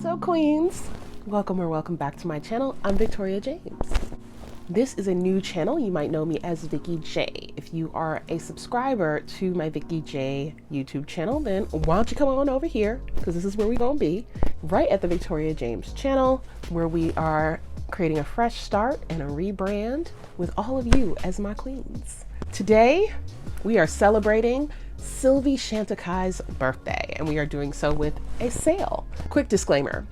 So queens, welcome or welcome back to my channel. I'm Victoria James. This is a new channel. You might know me as Vicky J. If you are a subscriber to my Vicky J YouTube channel, then why don't you come on over here, because this is where we're gonna be, right at the Victoria James channel, where we are creating a fresh start and a rebrand with all of you as my queens. Today, we are celebrating Sylvie Chanticai's birthday, and we are doing so with a sale. Quick disclaimer.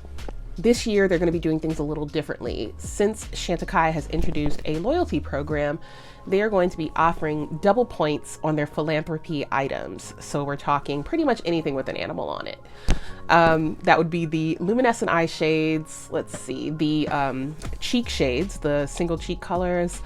This year, they're going to be doing things a little differently. Since Chanticai has introduced a loyalty program, they are going to be offering double points on their philanthropy items. So we're talking pretty much anything with an animal on it. That would be the luminescent eye shades. Let's see, the cheek shades, the single cheek colors,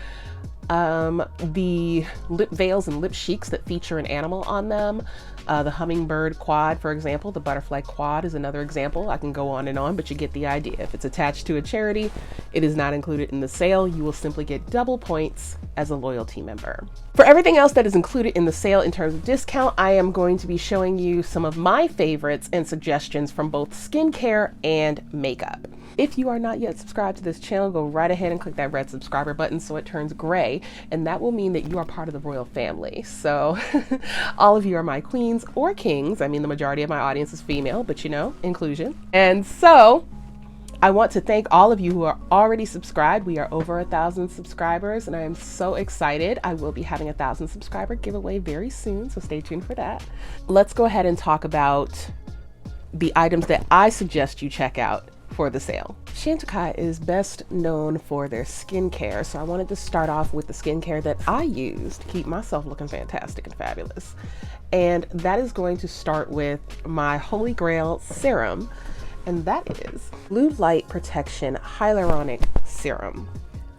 the lip veils and lip cheeks that feature an animal on them. The hummingbird quad, for example, the butterfly quad is another example. I can go on and on, but you get the idea. If it's attached to a charity, it is not included in the sale. You will simply get double points as a loyalty member. For everything else that is included in the sale in terms of discount, I am going to be showing you some of my favorites and suggestions from both skincare and makeup. If you are not yet subscribed to this channel, go right ahead and click that red subscriber button so it turns gray, and that will mean that you are part of the royal family. So all of you are my queens or kings. I mean, the majority of my audience is female, but you know, inclusion. And so I want to thank all of you who are already subscribed. We are over 1,000 subscribers, and I am so excited. I will be having a 1,000 subscriber giveaway very soon, so stay tuned for that. Let's go ahead and talk about the items that I suggest you check out for the sale. Chanticai is best known for their skincare, so I wanted to start off with the skincare that I use to keep myself looking fantastic and fabulous. And that is going to start with my Holy Grail serum, and that is Blue Light Protection Hyaluronic Serum.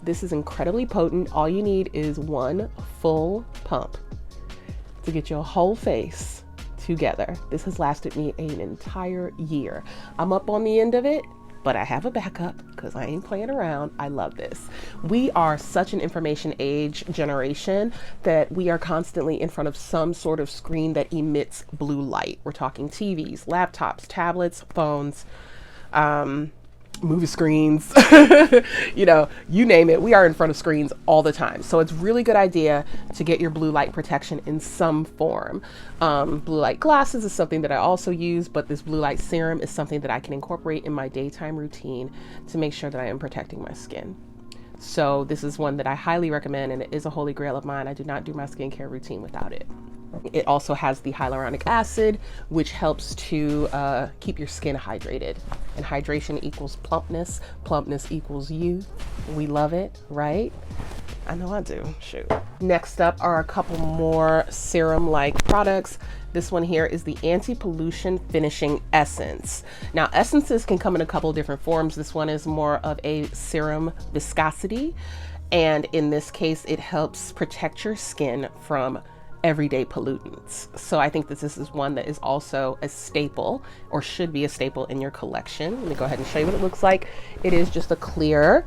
This is incredibly potent. All you need is one full pump to get your whole face together. This has lasted me an entire year. I'm up on the end of it, but I have a backup because I ain't playing around. I love this. We are such an information age generation that we are constantly in front of some sort of screen that emits blue light. We're talking TVs, laptops, tablets, phones, movie screens, you know, you name it. We are in front of screens all the time. So it's really good idea to get your blue light protection in some form. Blue light glasses is something that I also use, but this blue light serum is something that I can incorporate in my daytime routine to make sure that I am protecting my skin. So this is one that I highly recommend, and it is a holy grail of mine. I do not do my skincare routine without it. It also has the hyaluronic acid, which helps to keep your skin hydrated. And hydration equals plumpness. Plumpness equals youth. We love it, right? I know I do. Shoot. Next up are a couple more serum-like products. This one here is the Anti-Pollution Finishing Essence. Now, essences can come in a couple different forms. This one is more of a serum viscosity. And in this case, it helps protect your skin from everyday pollutants. So I think that this is one that is also a staple, or should be a staple in your collection. Let me go ahead and show you what it looks like. It is just a clear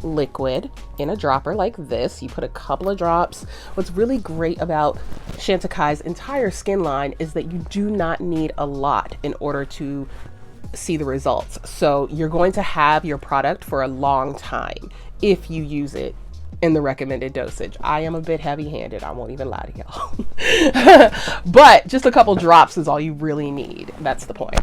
liquid in a dropper like this. You put a couple of drops. What's really great about Chanticai's entire skin line is that you do not need a lot in order to see the results. So you're going to have your product for a long time if you use it in the recommended dosage. I am a bit heavy-handed, I won't even lie to y'all. But just a couple drops is all you really need. That's the point.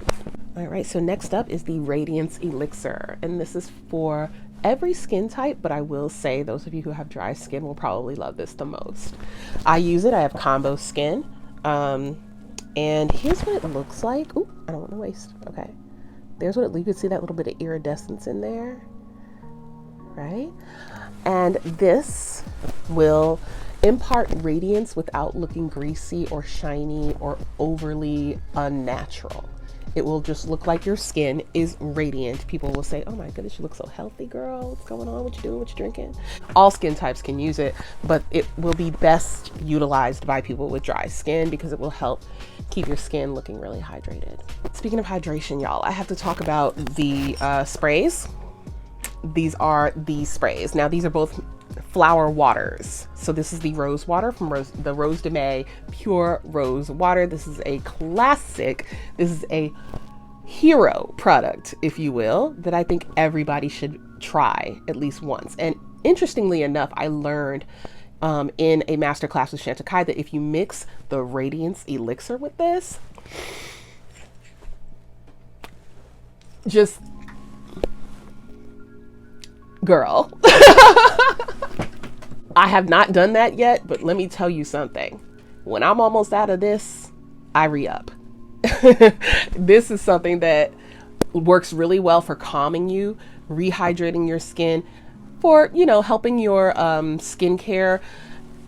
All right, so next up is the Radiance Elixir, and this is for every skin type, but I will say those of you who have dry skin will probably love this the most. I use it. I have combo skin, and here's what it looks like. Ooh, I don't want to waste. Okay, there's what you can see, that little bit of iridescence in there, right? And this will impart radiance without looking greasy or shiny or overly unnatural. It will just look like your skin is radiant. People will say, oh my goodness, you look so healthy, girl. What's going on? What you doing? What you drinking? All skin types can use it, but it will be best utilized by people with dry skin because it will help keep your skin looking really hydrated. Speaking of hydration, y'all, I have to talk about the sprays. These are the sprays. Now, these are both flower waters. So this is the Rosewater from the Rose de Mai Pure Rose Water. This is a classic. This is a hero product, if you will, that I think everybody should try at least once. And interestingly enough, I learned in a masterclass with Shantakai that if you mix the Radiance Elixir with this, just, girl. I have not done that yet, but let me tell you something. When I'm almost out of this, I re-up. This is something that works really well for calming you, rehydrating your skin, for, you know, helping your skincare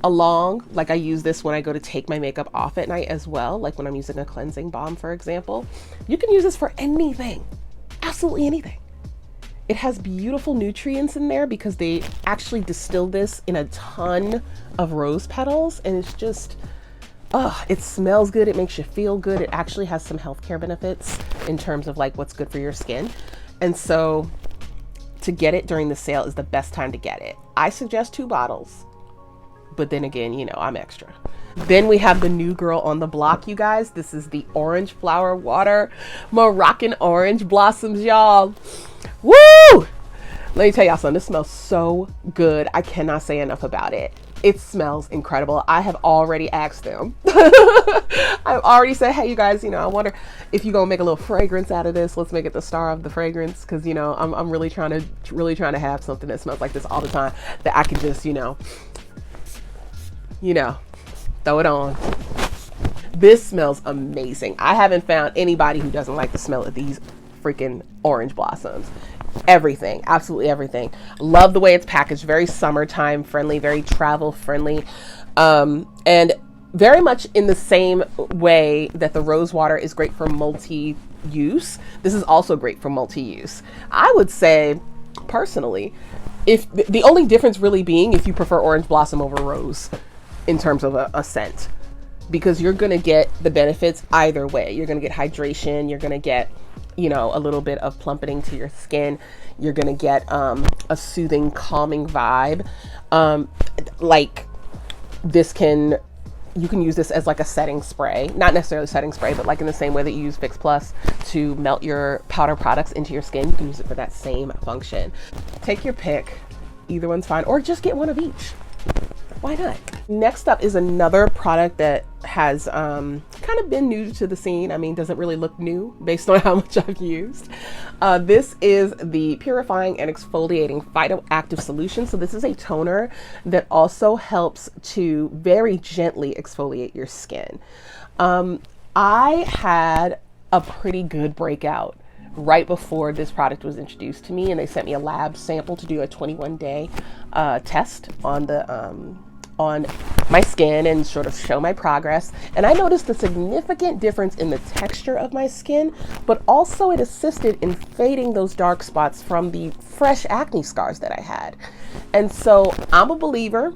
along. Like I use this when I go to take my makeup off at night as well, like when I'm using a cleansing balm, for example. You can use this for anything, absolutely anything. It has beautiful nutrients in there because they actually distill this in a ton of rose petals, and it's just, it smells good. It makes you feel good. It actually has some healthcare benefits in terms of like what's good for your skin. And so to get it during the sale is the best time to get it. I suggest 2 bottles, but then again, you know, I'm extra. Then we have the new girl on the block, you guys. This is the Orange Flower Water Moroccan Orange Blossoms, y'all. Woo! Let me tell y'all something. This smells so good. I cannot say enough about it. It smells incredible. I have already asked them. I've already said, hey, you guys, you know, I wonder if you're gonna make a little fragrance out of this. Let's make it the star of the fragrance, because, you know, I'm really trying to have something that smells like this all the time, that I can just, you know, throw it on. This smells amazing. I haven't found anybody who doesn't like the smell of these freaking orange blossoms. Everything, absolutely everything. Love the way it's packaged. Very summertime friendly, very travel friendly, and very much in the same way that the Rosewater is great for multi-use. This is also great for multi-use. I would say, personally, if the only difference really being if you prefer orange blossom over rose in terms of a scent, because you're gonna get the benefits either way. You're gonna get hydration. You're gonna get, you know, a little bit of plumpeting to your skin. You're gonna get a soothing, calming vibe. Like this you can use this as like a setting spray, not necessarily setting spray, but like in the same way that you use Fix Plus to melt your powder products into your skin, you can use it for that same function. Take your pick, either one's fine, or just get one of each. Why not? Next up is another product that has kind of been new to the scene. I mean, doesn't really look new based on how much I've used. This is the Purifying and Exfoliating Phytoactive Solution. So this is a toner that also helps to very gently exfoliate your skin. I had a pretty good breakout right before this product was introduced to me, and they sent me a lab sample to do a 21-day test on my skin and sort of show my progress. And I noticed a significant difference in the texture of my skin, but also it assisted in fading those dark spots from the fresh acne scars that I had. And so I'm a believer,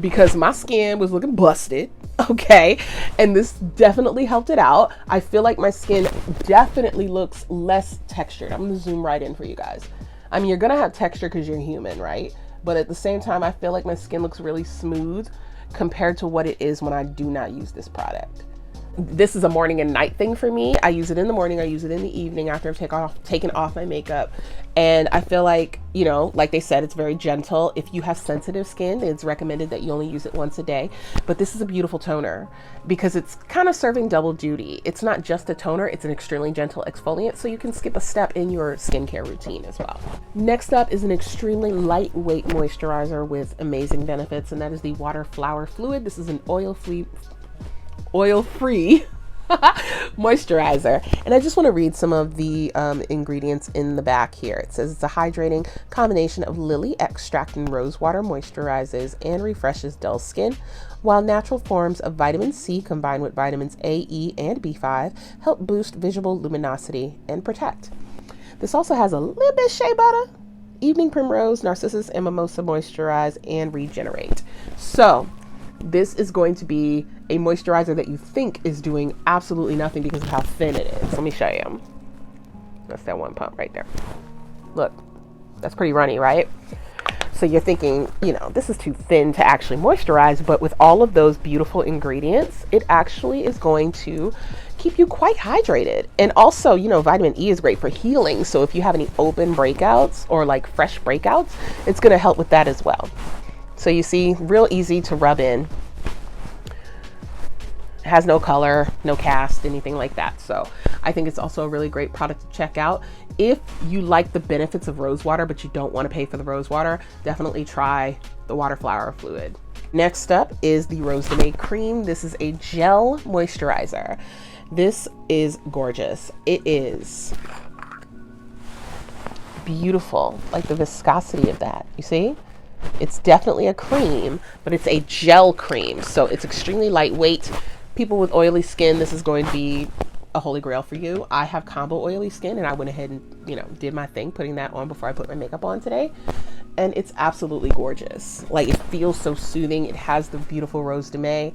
because my skin was looking busted, okay? And this definitely helped it out. I feel like my skin definitely looks less textured. I'm gonna zoom right in for you guys. I mean, you're gonna have texture because you're human, right? But at the same time, I feel like my skin looks really smooth compared to what it is when I do not use this product. This is a morning and night thing for me. I use it in the morning, I use it in the evening after I've taken off my makeup. And I feel like, you know, like they said, it's very gentle. If you have sensitive skin, it's recommended that you only use it once a day. But this is a beautiful toner because it's kind of serving double duty. It's not just a toner, it's an extremely gentle exfoliant, so you can skip a step in your skincare routine as well. Next up is an extremely lightweight moisturizer with amazing benefits, and that is the Water Flower Fluid. This is an oil-free moisturizer, and I just want to read some of the ingredients in the back here. It says it's a hydrating combination of lily extract and rose water, moisturizes and refreshes dull skin, while natural forms of vitamin C combined with vitamins A, E, and B5 help boost visual luminosity and protect. This also has a little bit of shea butter, evening primrose, narcissus, and mimosa moisturize and regenerate. So this is going to be a moisturizer that you think is doing absolutely nothing because of how thin it is. Let me show you. That's that one pump right there. Look, that's pretty runny, right? So you're thinking, you know, this is too thin to actually moisturize, but with all of those beautiful ingredients, it actually is going to keep you quite hydrated. And also, you know, vitamin E is great for healing. So if you have any open breakouts or like fresh breakouts, it's going to help with that as well. So you see, real easy to rub in. It has no color, no cast, anything like that. So I think it's also a really great product to check out. If you like the benefits of Rosewater, but you don't want to pay for the Rosewater, definitely try the Water Flower Fluid. Next up is the Mai Cream. This is a gel moisturizer. This is gorgeous. It is beautiful, like the viscosity of that, you see? It's definitely a cream, but it's a gel cream. So it's extremely lightweight. People with oily skin, this is going to be a holy grail for you. I have combo oily skin, and I went ahead and, you know, did my thing putting that on before I put my makeup on today. And it's absolutely gorgeous. Like, it feels so soothing. It has the beautiful Rose de Mai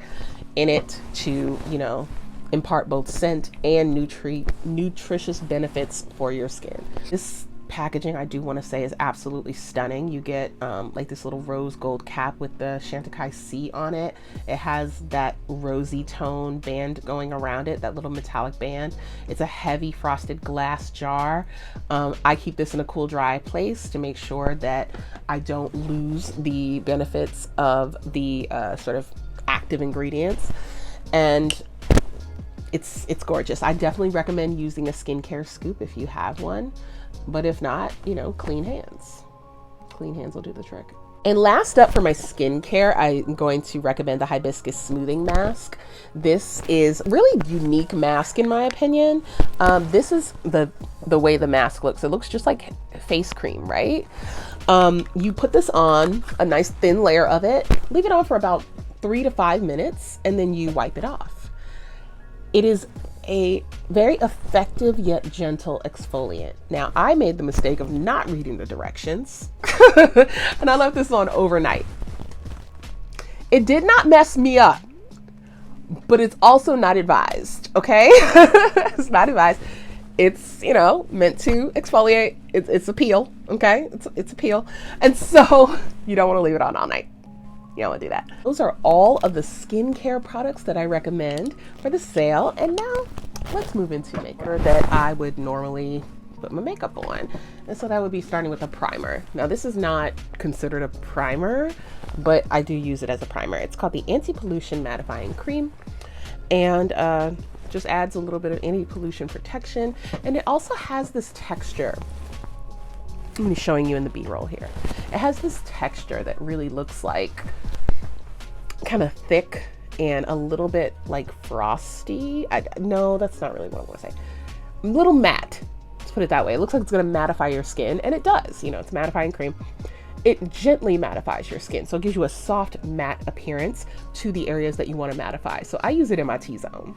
in it to, you know, impart both scent and nutritious benefits for your skin. This packaging, I do want to say, is absolutely stunning. You get like this little rose gold cap with the Chantecaille C on it. It has that rosy tone band going around it, that little metallic band. It's a heavy frosted glass jar. I keep this in a cool, dry place to make sure that I don't lose the benefits of the sort of active ingredients. And it's gorgeous. I definitely recommend using a skincare scoop if you have one. But if not, you know, clean hands. Clean hands will do the trick. And last up for my skincare, I'm going to recommend the Hibiscus Smoothing Mask. This is really unique mask in my opinion. This is the way the mask looks. It looks just like face cream, right? You put this on, a nice thin layer of it, leave it on for about 3 to 5 minutes, and then you wipe it off. It is a very effective yet gentle exfoliant. Now, I made the mistake of not reading the directions and I left this on overnight. It did not mess me up, but it's also not advised, okay? It's not advised. It's, you know, meant to exfoliate. It's a peel, okay? It's a peel. And so you don't want to leave it on all night. You don't want to do that. Those are all of the skincare products that I recommend for the sale. And now let's move into makeup that I would normally put my makeup on. And so that would be starting with a primer. Now this is not considered a primer, but I do use it as a primer. It's called the Anti-Pollution Mattifying Cream. And just adds a little bit of anti-pollution protection. And it also has this texture. I'm showing you in the B-roll here. It has this texture that really looks like kind of thick and a little bit like frosty. No, that's not really what I want to say. A little matte, let's put it that way. It looks like it's going to mattify your skin, and it does. You know, it's mattifying cream. It gently mattifies your skin, so it gives you a soft matte appearance to the areas that you want to mattify. So I use it in my T-zone.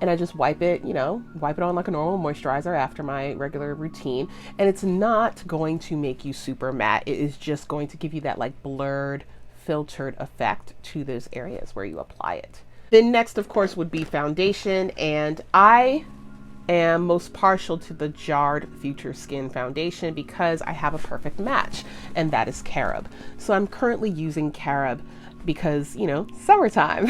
And I just wipe it, you know, wipe it on like a normal moisturizer after my regular routine. And it's not going to make you super matte. It is just going to give you that like blurred, filtered effect to those areas where you apply it. Then next, of course, would be foundation. And I am most partial to the Jarred Future Skin Foundation because I have a perfect match, and that is Carob. So I'm currently using Carob because, you know, summertime.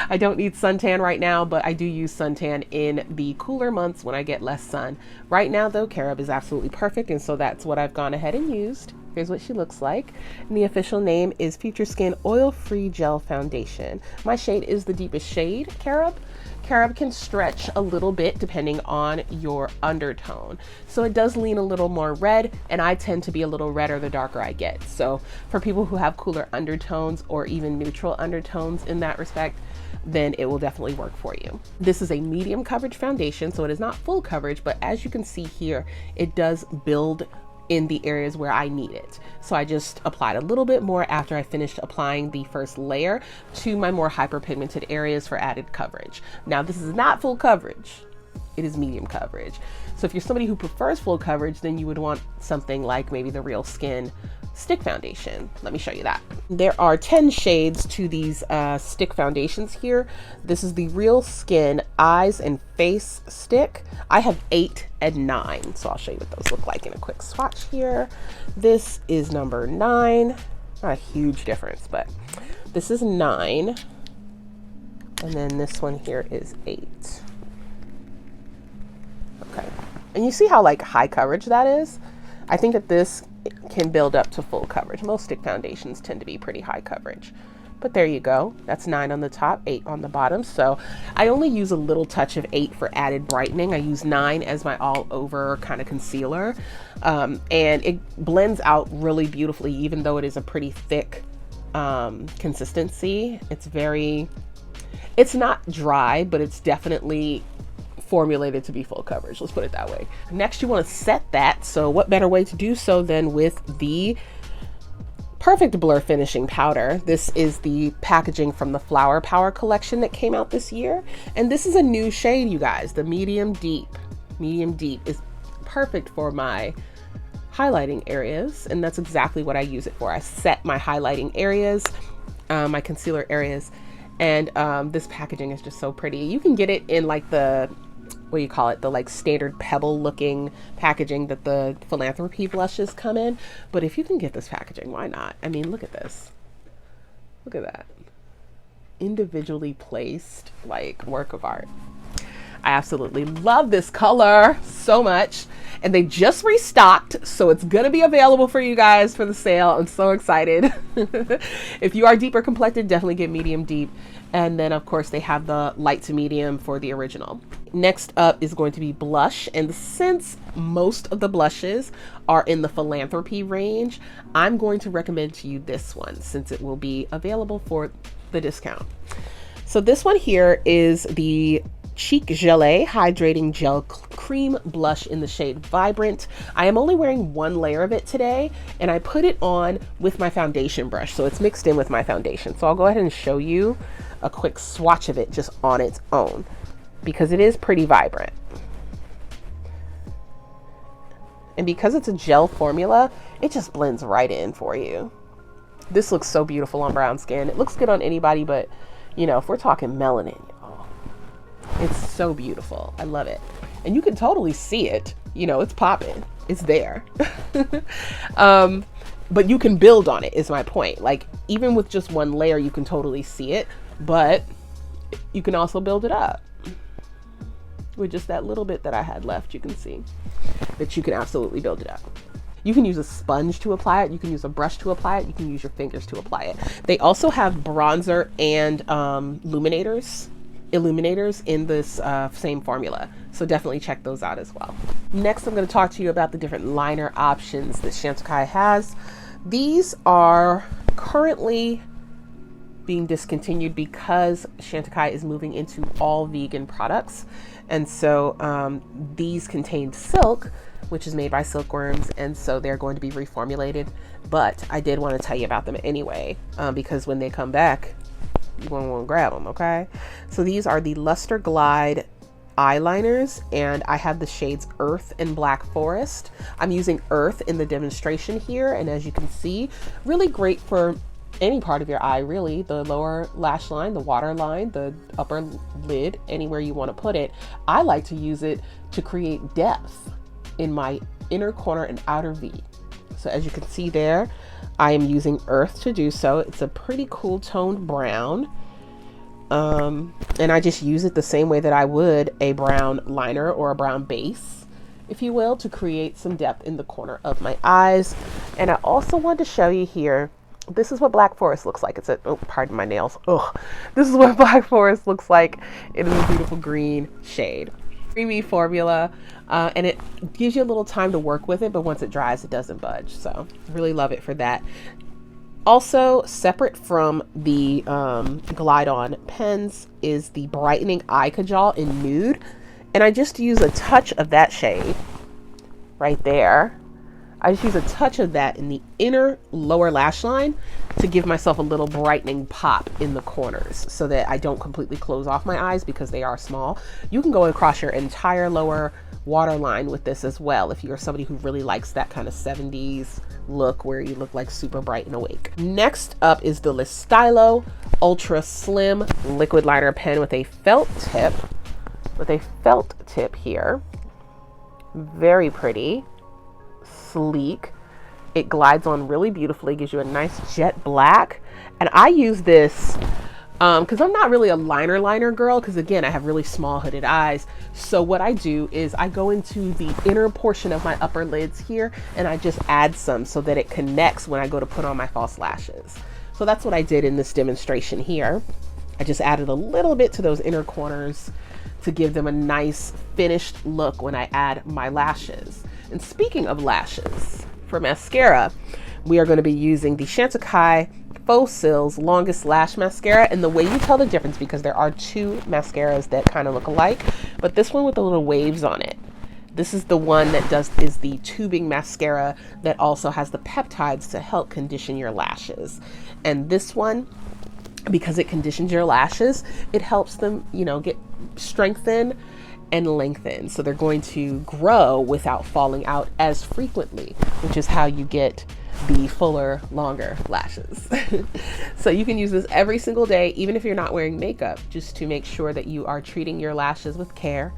I don't need suntan right now, but I do use suntan in the cooler months when I get less sun. Right now though, Carob is absolutely perfect, and so that's what I've gone ahead and used. Here's what she looks like. And the official name is Future Skin Oil Free Gel Foundation. My shade is the deepest shade, Carob. Carob can stretch a little bit depending on your undertone. So it does lean a little more red, and I tend to be a little redder the darker I get. So for people who have cooler undertones or even neutral undertones in that respect, then it will definitely work for you. This is a medium coverage foundation, so it is not full coverage, but as you can see here, it does build in the areas where I need it. So I just applied a little bit more after I finished applying the first layer to my more hyperpigmented areas for added coverage. Now this is not full coverage, it is medium coverage. So if you're somebody who prefers full coverage, then you would want something like maybe the Real Skin stick foundation. Let me show you that. There are 10 shades to these stick foundations here. This is the Real Skin Eyes and Face stick. I have 8 and 9, so I'll show you what those look like in a quick swatch here. This is number 9. Not a huge difference, but this is 9. And then this one here is 8. Okay. And you see how like high coverage that is? I think that this can build up to full coverage. Most stick foundations tend to be pretty high coverage. But there you go. That's 9 on the top, 8 on the bottom. So I only use a little touch of 8 for added brightening. I use 9 as my all over kind of concealer. And it blends out really beautifully, even though it is a pretty thick consistency. It's not dry, but it's definitely formulated to be full coverage. Let's put it that way. Next, you want to set that. So what better way to do so than with the Perfect Blur Finishing Powder. This is the packaging from the Flower Power collection that came out this year. And this is a new shade, you guys, the Medium Deep. Medium Deep is perfect for my highlighting areas. And that's exactly what I use it for. I set my highlighting areas, my concealer areas. And this packaging is just so pretty. You can get it in like the, what do you call it, the like standard pebble looking packaging that the Philanthropy blushes come in. But if you can get this packaging, why not? I mean, look at this. Look at that. Individually placed, like, work of art. I absolutely love this color so much. And they just restocked, so it's gonna be available for you guys for the sale. I'm so excited. If you are deeper complected, definitely get Medium Deep. And then of course they have the light to medium for the original. Next up is going to be blush. And since most of the blushes are in the Philanthropy range, I'm going to recommend to you this one since it will be available for the discount. So this one here is the Chic Gelee Hydrating Gel Cream Blush in the shade Vibrant. I am only wearing 1 layer of it today, and I put it on with my foundation brush, so it's mixed in with my foundation. So I'll go ahead and show you a quick swatch of it just on its own, because it is pretty vibrant. And because it's a gel formula, it just blends right in for you. This looks so beautiful on brown skin. It looks good on anybody, but you know, if we're talking melanin, it's so beautiful. I love it. And you can totally see it. You know, it's popping. It's there. But you can build on it is my point. Like even with just 1 layer, you can totally see it, but you can also build it up. With just that little bit that I had left, you can see that you can absolutely build it up. You can use a sponge to apply it. You can use a brush to apply it. You can use your fingers to apply it. They also have bronzer and illuminators in this same formula, so definitely check those out as well. Next, I'm going to talk to you about the different liner options that Chantecaille has. These are currently being discontinued because Chantecaille is moving into all vegan products, and so these contain silk, which is made by silkworms, and so they're going to be reformulated. But I did want to tell you about them anyway, because when they come back, you're going to want to grab them, okay? So these are the Luster Glide eyeliners, and I have the shades Earth and Black Forest. I'm using Earth in the demonstration here, and as you can see, really great for any part of your eye, really. The lower lash line, the waterline, the upper lid, anywhere you want to put it. I like to use it to create depth in my inner corner and outer V. So as you can see there, I am using Earth to do so. It's a pretty cool toned brown. And I just use it the same way that I would a brown liner or a brown base, if you will, to create some depth in the corner of my eyes. And I also want to show you here, this is what Black Forest looks like. It's a, oh, pardon my nails. Oh, this is what Black Forest looks like. It is a beautiful green shade. Creamy formula, and it gives you a little time to work with it, but once it dries, it doesn't budge. So really love it for that. Also, separate from the Glide On pens is the Brightening Eye Kajal in Nude, and I just use a touch of that shade right there. I just use a touch of that in the inner lower lash line to give myself a little brightening pop in the corners so that I don't completely close off my eyes because they are small. You can go across your entire lower waterline with this as well, if you're somebody who really likes that kind of 70s look where you look like super bright and awake. Next up is the Stylo Ultra Slim Liquid Liner Pen with a felt tip. Here. Very pretty, sleek. It glides on really beautifully, gives you a nice jet black. And I use this because I'm not really a liner girl, because again, I have really small hooded eyes. So what I do is I go into the inner portion of my upper lids here and I just add some so that it connects when I go to put on my false lashes. So that's what I did in this demonstration here. I just added a little bit to those inner corners to give them a nice finished look when I add my lashes. And speaking of lashes, for mascara, we are going to be using the Chantecaille Faux Cils Longest Lash Mascara. And the way you tell the difference, because there are two mascaras that kind of look alike, but this one with the little waves on it, this is the one that is the tubing mascara that also has the peptides to help condition your lashes. And this one, because it conditions your lashes, it helps them, you know, get strengthened and lengthened. So they're going to grow without falling out as frequently, which is how you get the fuller, longer lashes. So you can use this every single day, even if you're not wearing makeup, just to make sure that you are treating your lashes with care,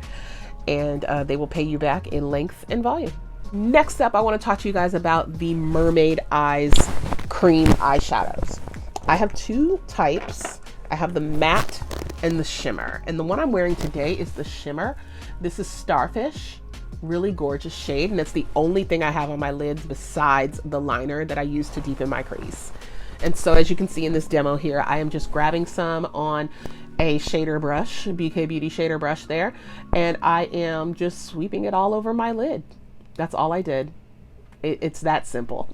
and they will pay you back in length and volume. Next up, I want to talk to you guys about the Mermaid Eyes Cream eyeshadows. I have two types. I have the matte and the shimmer. And the one I'm wearing today is the shimmer. This is Starfish, really gorgeous shade. And it's the only thing I have on my lids besides the liner that I use to deepen my crease. And so as you can see in this demo here, I am just grabbing some on a shader brush, BK Beauty shader brush there. And I am just sweeping it all over my lid. That's all I did. It's that simple.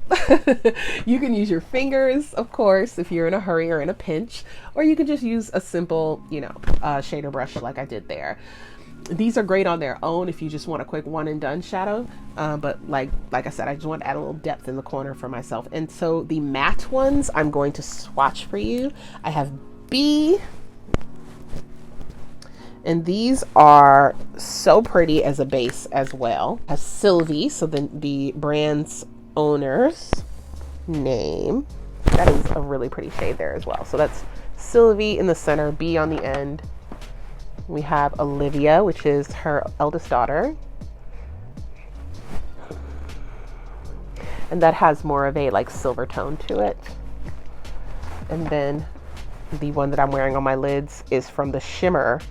You can use your fingers, of course, if you're in a hurry or in a pinch, or you can just use a simple, you know, shader brush like I did there. These are great on their own if you just want a quick one and done shadow. But like I said, I just want to add a little depth in the corner for myself. And so the matte ones, I'm going to swatch for you. I have B. And these are so pretty as a base as well. Has Sylvie, so the brand's owner's name. That is a really pretty shade there as well. So that's Sylvie in the center, B on the end. We have Olivia, which is her eldest daughter. And that has more of a like silver tone to it. And then the one that I'm wearing on my lids is from the shimmer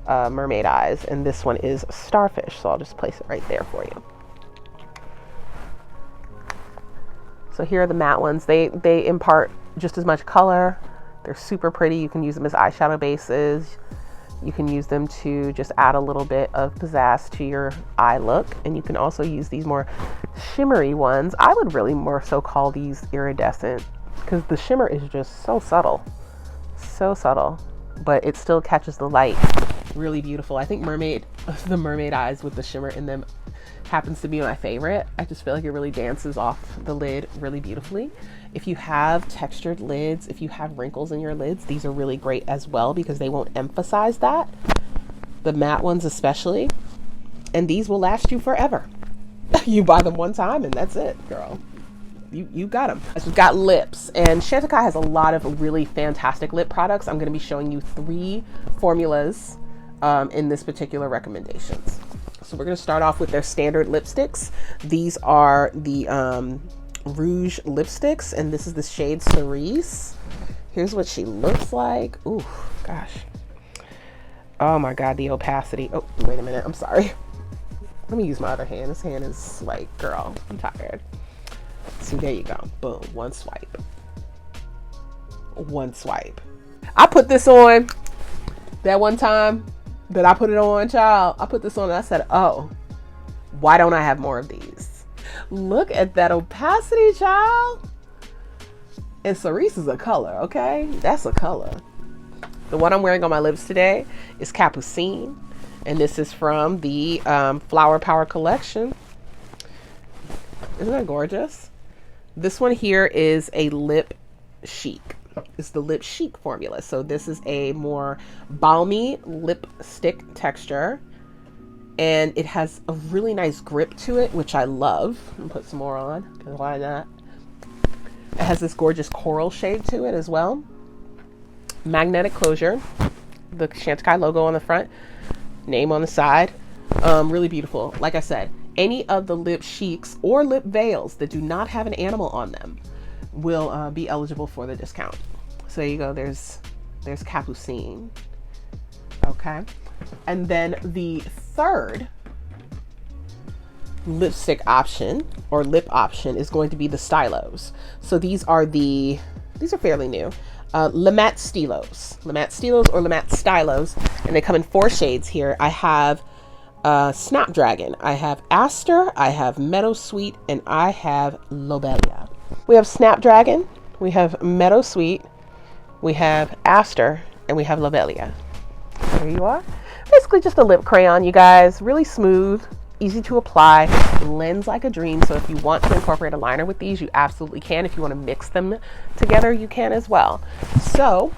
Mermaid Eyes, and this one is Starfish, so I'll just place it right there for you. So here are the matte ones. They impart just as much color. They're super pretty. You can use them as eyeshadow bases. You can use them to just add a little bit of pizzazz to your eye look, and you can also use these more shimmery ones. I would really more so call these iridescent, because the shimmer is just so subtle, but it still catches the light. Really beautiful. I think the Mermaid Eyes with the shimmer in them happens to be my favorite. I just feel like it really dances off the lid really beautifully. If you have textured lids, if you have wrinkles in your lids, these are really great as well because they won't emphasize that. The matte ones especially. And these will last you forever. You buy them one time and that's it, girl. You got them. We've got lips, and Chantecaille has a lot of really fantastic lip products. I'm going to be showing you 3 formulas in this particular recommendations. So we're going to start off with their standard lipsticks. These are the Rouge lipsticks, and this is the shade Cerise. Here's what she looks like. Ooh, gosh. Oh my God, the opacity. Oh, wait a minute. I'm sorry. Let me use my other hand. This hand is like, girl, I'm tired. So there you go. Boom. One swipe. I put this on that one time that I put it on, child. I put this on and I said, oh, why don't I have more of these? Look at that opacity, child. And Cerise is a color, okay? That's a color. The one I'm wearing on my lips today is Capucine. And this is from the Flower Power collection. Isn't that gorgeous? This one here is a Lip Chic. It's the Lip Chic formula. So this is a more balmy lipstick texture. and it has a really nice grip to it, which I love. I'm gonna put some more on, because why not? It has this gorgeous coral shade to it as well. Magnetic closure, the Chantecaille logo on the front, name on the side. Really beautiful. Like I said, any of the lip cheeks or lip veils that do not have an animal on them will be eligible for the discount. So there you go. There's Capucine. Okay. And then the third lipstick option or lip option is going to be the Stylos. So these are fairly new. Le Matte Stylos. Le Matte Stylos or Le Matte Stylos. And they come in 4 shades here. I have Snapdragon, I have Aster, I have Meadowsweet, and I have Lobelia. We have Snapdragon, we have Meadowsweet, we have Aster, and we have Lobelia. There you are. Basically just a lip crayon, you guys. Really smooth, easy to apply, blends like a dream. So if you want to incorporate a liner with these, you absolutely can. If you want to mix them together, you can as well. So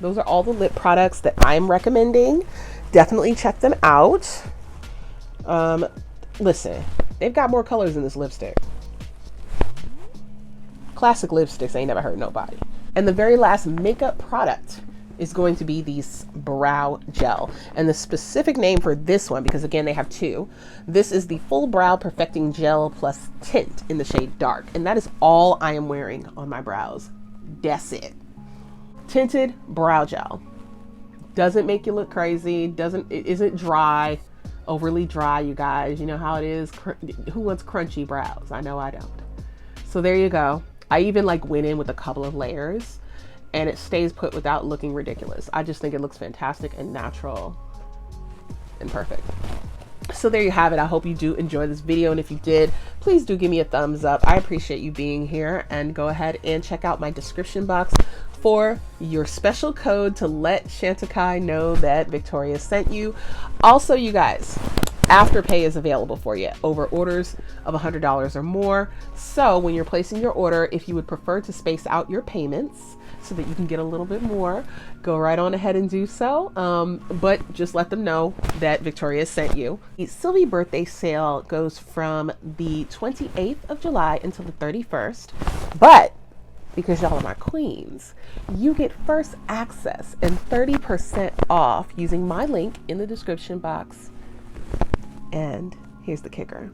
those are all the lip products that I'm recommending. Definitely check them out. Listen, they've got more colors in this lipstick. Classic lipsticks ain't never hurt nobody. And the very last makeup product is going to be these brow gel. And the specific name for this one, because again, they have 2. This is the Full Brow Perfecting Gel Plus Tint in the shade Dark. And that is all I am wearing on my brows. That's it. Tinted brow gel. Doesn't make you look crazy. It isn't dry. Overly dry, you guys. You know how it is. Who wants crunchy brows? I know I don't. So there you go. I even went in with a couple of layers, and it stays put without looking ridiculous. I just think it looks fantastic and natural and perfect. So there you have it. I hope you do enjoy this video, and if you did, please do give me a thumbs up. I appreciate you being here, and go ahead and check out my description box for your special code to let Chantecaille know that Victoria sent you. Also, you guys, Afterpay is available for you over orders of $100 or more. So when you're placing your order, if you would prefer to space out your payments so that you can get a little bit more, go right on ahead and do so. But just let them know that Victoria sent you. The Sylvie birthday sale goes from the 28th of July until the 31st. But because y'all are my queens, you get first access and 30% off using my link in the description box. And here's the kicker.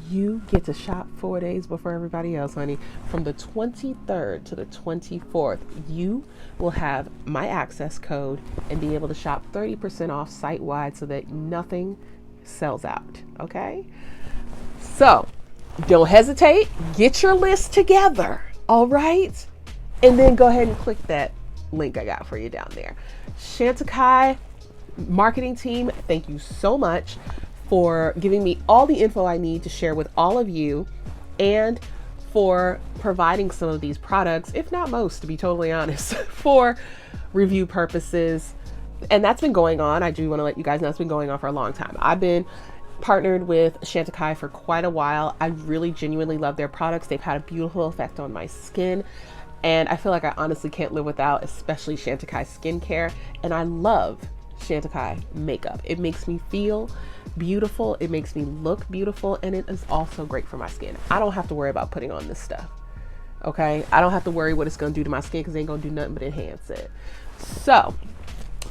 You get to shop 4 days before everybody else, honey. From the 23rd to the 24th, you will have my access code and be able to shop 30% off site-wide so that nothing sells out, okay? So don't hesitate. Get your list together. All right, and then go ahead and click that link I got for you down there. Chantecaille marketing team, thank you so much for giving me all the info I need to share with all of you, and for providing some of these products, if not most, to be totally honest, for review purposes. And that's been going on. I do want to let you guys know it's been going on for a long time. I've been partnered with Chantecaille for quite a while. I really genuinely love their products. They've had a beautiful effect on my skin, and I feel like I honestly can't live without, especially Chantecaille skincare. And I love Chantecaille makeup. It makes me feel beautiful, it makes me look beautiful, and it is also great for my skin. I don't have to worry about putting on this stuff, okay? I don't have to worry what it's gonna do to my skin, because it ain't gonna do nothing but enhance it. So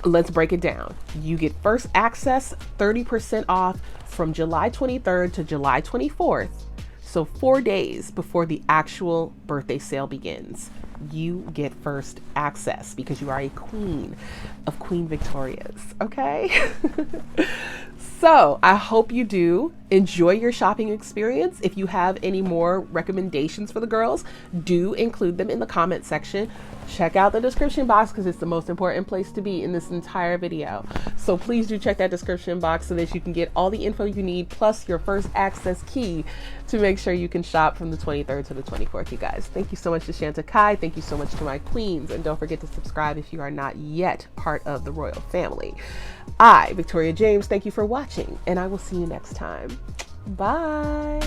let's break it down. You get first access, 30% off from July 23rd to July 24th. So 4 days before the actual birthday sale begins, you get first access because you are a queen of Queen Victorias, okay? So I hope you do enjoy your shopping experience. If you have any more recommendations for the girls, do include them in the comment section. Check out the description box because it's the most important place to be in this entire video. So please do check that description box so that you can get all the info you need, plus your first access key to make sure you can shop from the 23rd to the 24th, you guys. Thank you so much to Chantecaille. Thank you so much to my queens. And don't forget to subscribe if you are not yet part of the royal family. I, Victoria James, thank you for watching, and I will see you next time. Bye.